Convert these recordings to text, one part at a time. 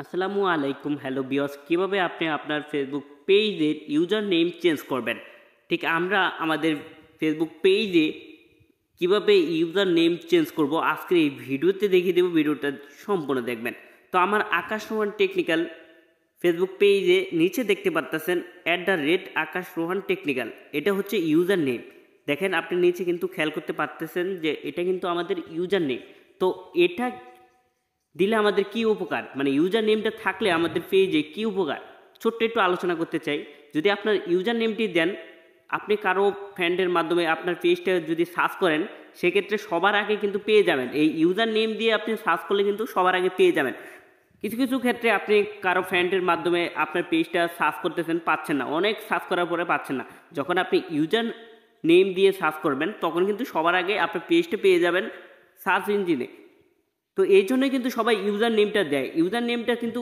আসসালামু আলাইকুম হ্যালো বিয়স কিভাবে আপনি আপনার ফেসবুক পেজের ইউজার নেম চেঞ্জ করবেন। ঠিক আমরা আমাদের ফেসবুক পেজে কিভাবে ইউজার নেম চেঞ্জ করব আজকের এই ভিডিওতে দেখিয়ে দেবো, ভিডিওটা সম্পূর্ণ দেখবেন। তো আমার আকাশ রোহান টেকনিক্যাল ফেসবুক পেজে নিচে দেখতে পারতেছেন @আকাশ রোহান টেকনিক্যাল, এটা হচ্ছে ইউজার নেম। দেখেন আপনি নিচে কিন্তু খেয়াল করতে পারতেছেন যে এটা কিন্তু আমাদের ইউজার নেম। তো এটা দিলে আমাদের কি উপকার, মানে ইউজার নেমটা থাকলে আমাদের পেজে কি উপকার ছোট্ট একটু আলোচনা করতে চাই। যদি আপনার ইউজার নেমটি দেন, আপনি কারো ফ্রেন্ডের মাধ্যমে আপনার পেজটা যদি সার্চ করেন, সেক্ষেত্রে সবার আগে কিন্তু পেয়ে যাবেন। এই ইউজার নেম দিয়ে আপনি সার্চ করলে কিন্তু সবার আগে পেয়ে যাবেন। কিছু কিছু ক্ষেত্রে আপনি কারো ফ্রেন্ডের মাধ্যমে আপনার পেজটা সার্চ করতেছেন, পাচ্ছেন না, অনেক সার্চ করার পরে পাচ্ছেন না। যখন আপনি ইউজার নেম দিয়ে সার্চ করবেন তখন কিন্তু সবার আগে আপনার পেজটা পেয়ে যাবেন সার্চ ইঞ্জিনে। তো এই জন্যই কিন্তু সবাই ইউজার নেমটা দেয়। ইউজার নেমটা কিন্তু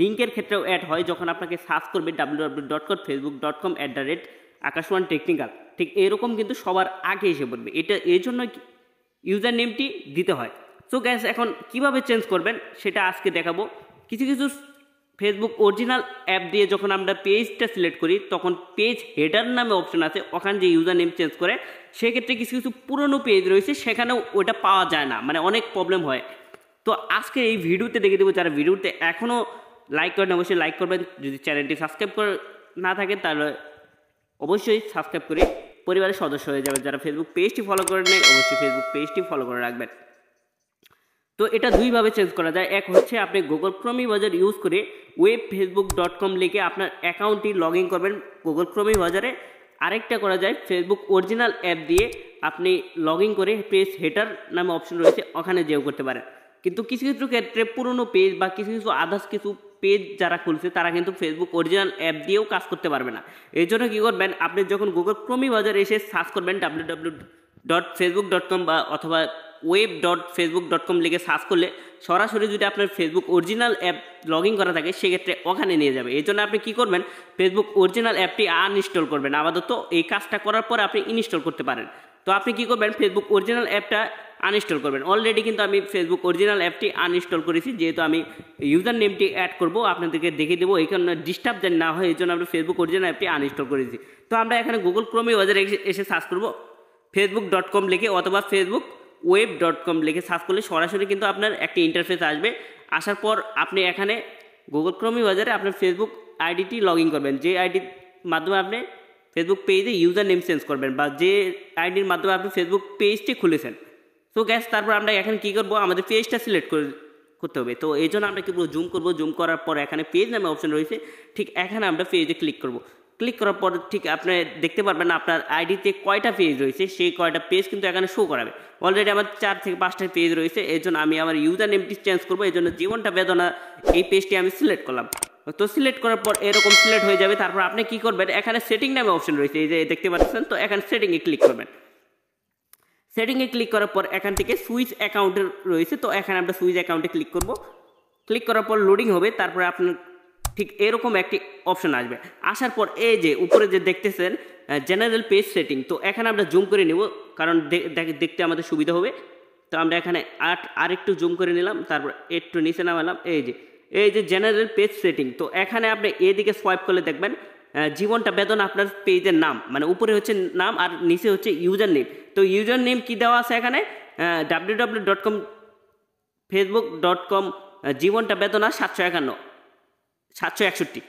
লিঙ্কের ক্ষেত্রেও অ্যাড হয় যখন আপনাকে সার্চ করবে www.facebook.com/akash1technical, ঠিক এরকম কিন্তু সবার আগে এসে পড়বে। এটা এই জন্য ইউজার নেমটি দিতে হয়। সো গ্যাস, এখন কিভাবে চেঞ্জ করবেন সেটা আজকে দেখাবো। কিছু কিছু ফেসবুক অরিজিনাল অ্যাপ দিয়ে যখন আমরা পেজটা সিলেক্ট করি তখন পেজ হেডার নামে অপশন আছে, ওখানে যে ইউজার নেম চেঞ্জ করে, সেক্ষেত্রে কিছু কিছু পুরনো পেজ রয়েছে সেখানেও ওটা পাওয়া যায় না, মানে অনেক প্রবলেম হয়। তো আজকে এই ভিডিওতে দেখে দেবো, যারা ভিডিওতে এখনও লাইক করেন অবশ্যই লাইক করবেন, যদি চ্যানেলটি সাবস্ক্রাইব করে না থাকে তাহলে অবশ্যই সাবস্ক্রাইব করে পরিবারের সদস্য হয়ে যাবেন। যারা ফেসবুক পেজটি ফলো করে নেই অবশ্যই ফেসবুক পেজটি ফলো করে রাখবেন। তো এটা দুইভাবে চেঞ্জ করা যায়। এক হচ্ছে আপনি গুগল ক্রোমি বাজার ইউজ করে webfacebook.com লিখে আপনার অ্যাকাউন্টটি লগ ইন করবেন গুগল ক্রোমি বাজারে। আরেকটা করা যায় ফেসবুক অরিজিনাল অ্যাপ দিয়ে আপনি লগ ইন করে পেজ হেডার নামে অপশন রয়েছে, ওখানে যেও করতে পারেন। কিন্তু কিছু কিছু ক্ষেত্রে পুরনো পেজ বা কিছু কিছু আদার্স কিছু পেজ যারা খুলছে তারা কিন্তু ফেসবুক অরিজিনাল অ্যাপ দিয়েও কাজ করতে পারবে না। এই জন্য কী করবেন, আপনি যখন গুগল ক্রোমি বাজারে এসে সার্চ করবেন www.facebook.com বা অথবা web.facebook.com লিখে সার্চ করলে সরাসরি যদি আপনার Facebook original app log in করা থাকে সেক্ষেত্রে ওখানে নিয়ে যাবে। এই জন্য আপনি কী করবেন, ফেসবুক অরিজিনাল অ্যাপটি আনইনস্টল করবেন। আপাতত এই কাজটা করার পর আপনি ইনস্টল করতে পারেন। তো আপনি কী করবেন, ফেসবুক অরিজিনাল অ্যাপটা আনইনস্টল করবেন। অলরেডি কিন্তু আমি ফেসবুক অরিজিনাল অ্যাপটি আনইনস্টল করেছি, যেহেতু আমি ইউজার নেমটি অ্যাড করব আপনাদেরকে দেখে দেবো, এই কারণে ডিস্টার্ব যেন না হয় এই জন্য আমি ফেসবুক অরিজিনাল অ্যাপটি আনইনস্টল করেছি। তো আমরা এখানে গুগল ক্রোমে বাজারে এসে সার্চ করব facebook.com লিখে অথবা web.com লিখে সার্চ করলে সরাসরি কিন্তু আপনার একটি ইন্টারফেস আসবে। আসার পর আপনি এখানে গুগল ক্রোমি বাজারে আপনার ফেসবুক আইডিটি লগ ইন করবেন, যে আইডির মাধ্যমে আপনি ফেসবুক পেজে ইউজার নেম চেঞ্জ করবেন বা যে আইডির মাধ্যমে আপনি ফেসবুক পেজটি খুলেছেন। তো গ্যাস, তারপর আমরা এখানে কী করবো, আমাদের পেজটা সিলেক্ট করতে হবে। তো এই জন্য আমরা কী করবো, জুম করবো। জুম করার পর এখানে পেজ নামে অপশন রয়েছে, ঠিক এখানে আমরা পেজে ক্লিক করব। ক্লিক করার পর ঠিক আপনি দেখতে পারবেন আপনার আইডিতে কয়টা পেজ রয়েছে, সেই কয়টা পেজ কিন্তু এখানে শো করাবে। অলরেডি আমার 4 থেকে 5টা পেজ রয়েছে, এই জন্য আমি আমার ইউজার নেমটি চেঞ্জ করবো। এই জন্য জীবনটা বেদনা এই পেজটি আমি সিলেক্ট করলাম। তো সিলেক্ট করার পর এরকম সিলেক্ট হয়ে যাবে। তারপর আপনি কী করবেন, এখানে সেটিং নামে অপশন রয়েছে, এই যে দেখতে পাচ্ছেন। তো এখানে সেটিংয়ে ক্লিক করবেন। সেটিংয়ে ক্লিক করার পর এখান থেকে সুইচ অ্যাকাউন্টের রয়েছে, তো এখানে আমরা সুইচ অ্যাকাউন্টে ক্লিক করব। ক্লিক করার পর লোডিং হবে, তারপরে আপনার ঠিক এরকম একটি অপশন আসবে। আসার পর এই যে উপরে যে দেখতেছেন জেনারেল পেজ সেটিং, তো এখানে আমরা জুম করে নেব কারণ দেখতে আমাদের সুবিধা হবে। তো আমরা এখানে আরেকটু জুম করে নিলাম, তারপর একটু নিচে নামালাম। এই যে জেনারেল পেজ সেটিং, তো এখানে আপনি এদিকে সোয়াইপ করলে দেখবেন জীবনটা বেদনা আপনার পেজের নাম, মানে উপরে হচ্ছে নাম আর নিচে হচ্ছে ইউজার নেম। তো ইউজার নেম কী দেওয়া আছে এখানে, www.com facebook.com জীবনটা বেদনা 761।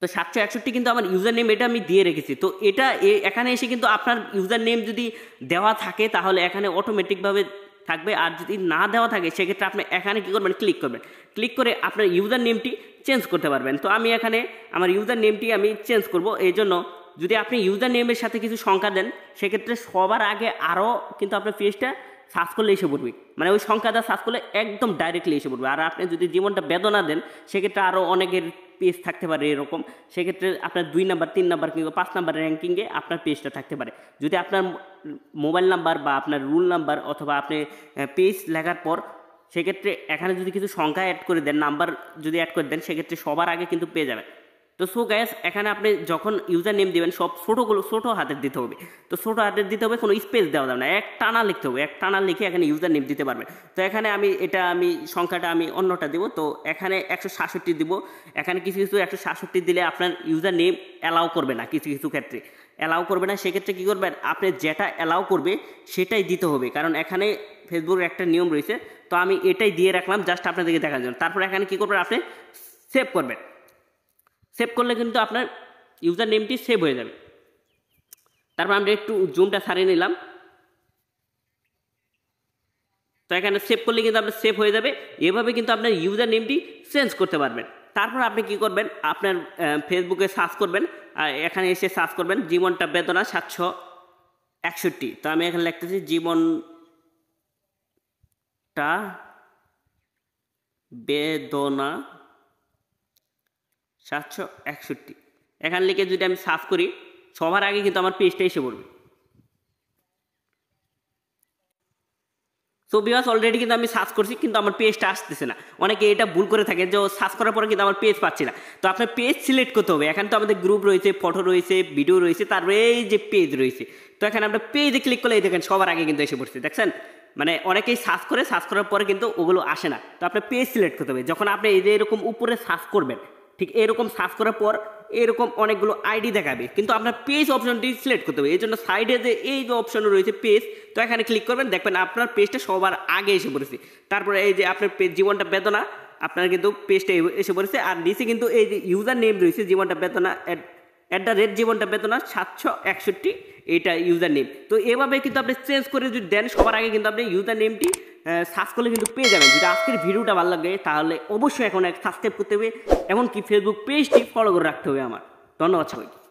তো 761 কিন্তু আমার ইউজার নেম, এটা আমি দিয়ে রেখেছি। তো এটা এখানে এসে কিন্তু আপনার ইউজার নেম যদি দেওয়া থাকে তাহলে এখানে অটোমেটিকভাবে থাকবে, আর যদি না দেওয়া থাকে সেক্ষেত্রে আপনি এখানে কী করবেন, ক্লিক করবেন। ক্লিক করে আপনার ইউজার নেমটি চেঞ্জ করতে পারবেন। তো আমি এখানে আমার ইউজার নেমটি আমি চেঞ্জ করব। এই জন্য যদি আপনি ইউজার নেমের সাথে কিছু সংখ্যা দেন সেক্ষেত্রে সবার আগে আরও কিন্তু আপনার পেজটা সার্চ করলে এসে পড়বে, মানে ওই সংখ্যাটা সার্চ করলে একদম ডাইরেক্টলি এসে পড়বে। আর আপনি যদি জীবনটা বেদনা দেন সেক্ষেত্রে আরও অনেকের পেজ থাকতে পারে এরকম, সেক্ষেত্রে আপনার 2 নাম্বার 3 নাম্বার কিংবা 5 নাম্বার র্যাঙ্কিংয়ে আপনার পেজটা থাকতে পারে। যদি আপনার মোবাইল নাম্বার বা আপনার রুল নাম্বার অথবা আপনি পেজ লেখার পর সেক্ষেত্রে এখানে যদি কিছু সংখ্যা অ্যাড করে দেন, নাম্বার যদি অ্যাড করে দেন সেক্ষেত্রে সবার আগে কিন্তু পেয়ে যাবেন। তো সো গ্যাস এখানে আপনি যখন ইউজার নেম দিবেন সব ছোটো হাতের দিতে হবে। তো ছোটো হাতের দিতে হবে, কোনো স্পেস দেওয়া যাবে না, এক টানা লিখতে হবে, এক টানা লিখে এখানে ইউজার নেম দিতে পারবেন। তো এখানে আমি সংখ্যাটা আমি অন্যটা দিব, তো এখানে 167 দিব। এখানে কিছু 167 দিলে আপনার ইউজার নেম অ্যালাউ করবে না, কিছু ক্ষেত্রে অ্যালাউ করবে না। সেক্ষেত্রে কী করবেন, আপনি যেটা অ্যালাউ করবে সেটাই দিতে হবে, কারণ এখানে ফেসবুকের একটা নিয়ম রয়েছে। তো আমি এটাই দিয়ে রাখলাম জাস্ট আপনাদেরকে দেখার জন্য। তারপর এখানে কী করবেন, আপনি সেভ করবেন। সেভ করলে কিন্তু আপনার ইউজার নেমটি সেভ হয়ে যাবে। তারপর আমরা একটু জুমটা ছাড়িয়ে নিলাম। তো এখানে সেভ করলে কিন্তু আপনার সেভ হয়ে যাবে। এভাবে কিন্তু আপনার ইউজার নেমটি চেঞ্জ করতে পারবেন। তারপর আপনি কি করবেন, আপনার ফেসবুকে সার্চ করবেন, এখানে এসে সার্চ করবেন জীবনটা বেদনা 761। তো আমি এখানে লিখতেছি জীবনটা বেদনা 761। এখানে লিখে যদি আমি সার্চ করি, সবার আগে কিন্তু আমার পেজটা এসে পড়বে। সো ভিউয়ার্স অলরেডি কিন্তু আমি সার্চ করছি, কিন্তু আমার পেজটা আসতেছে না। অনেকে এটা ভুল করে থাকে যে সার্চ করার পরে কিন্তু আমার পেজ পাচ্ছি না। তো আপনার পেজ সিলেক্ট করতে হবে। এখানে তো আমাদের গ্রুপ রয়েছে, ফটো রয়েছে, ভিডিও রয়েছে, তারপরে এই যে পেজ রয়েছে। তো এখানে আমরা পেজে ক্লিক করলে এই দেখেন সবার আগে কিন্তু এসে পড়ছে, দেখছেন। মানে অনেকেই সার্চ করার পরে কিন্তু ওগুলো আসে না। তো আপনার পেজ সিলেক্ট করতে হবে। যখন আপনি এই যে এরকম উপরে সার্চ করবেন, ঠিক এরকম সার্চ করার পর এরকম অনেকগুলো আইডি দেখাবে, কিন্তু আপনার পেজ অপশনটি সিলেক্ট করতে হবে। এই জন্য সাইডে যে এই যে অপশন রয়েছে পেজ, তো এখানে ক্লিক করবেন, দেখবেন আপনার পেজটা সবার আগে এসে পড়েছে। তারপরে এই যে আপনার পেজ জীবনটা বেদনা, আপনার কিন্তু পেজটা এসে পড়েছে। আর নিচে কিন্তু এই যে ইউজার নেম রয়েছে জীবনটা বেদনা জীবনটা বেদনা 761, এটা ইউজার নেম। তো এভাবে কিন্তু আপনি চেঞ্জ করে যদি দেন সবার আগে, কিন্তু আপনি ইউজার নেমটি সার্চ করলে কিন্তু পেয়ে যাবেন। যদি আজকের ভিডিওটা ভালো লাগে তাহলে অবশ্যই এখন সাবস্ক্রাইব করতে হবে, এমনকি ফেসবুক পেজটি ফলো করে রাখতে হবে আমার। ধন্যবাদ সবাইকে।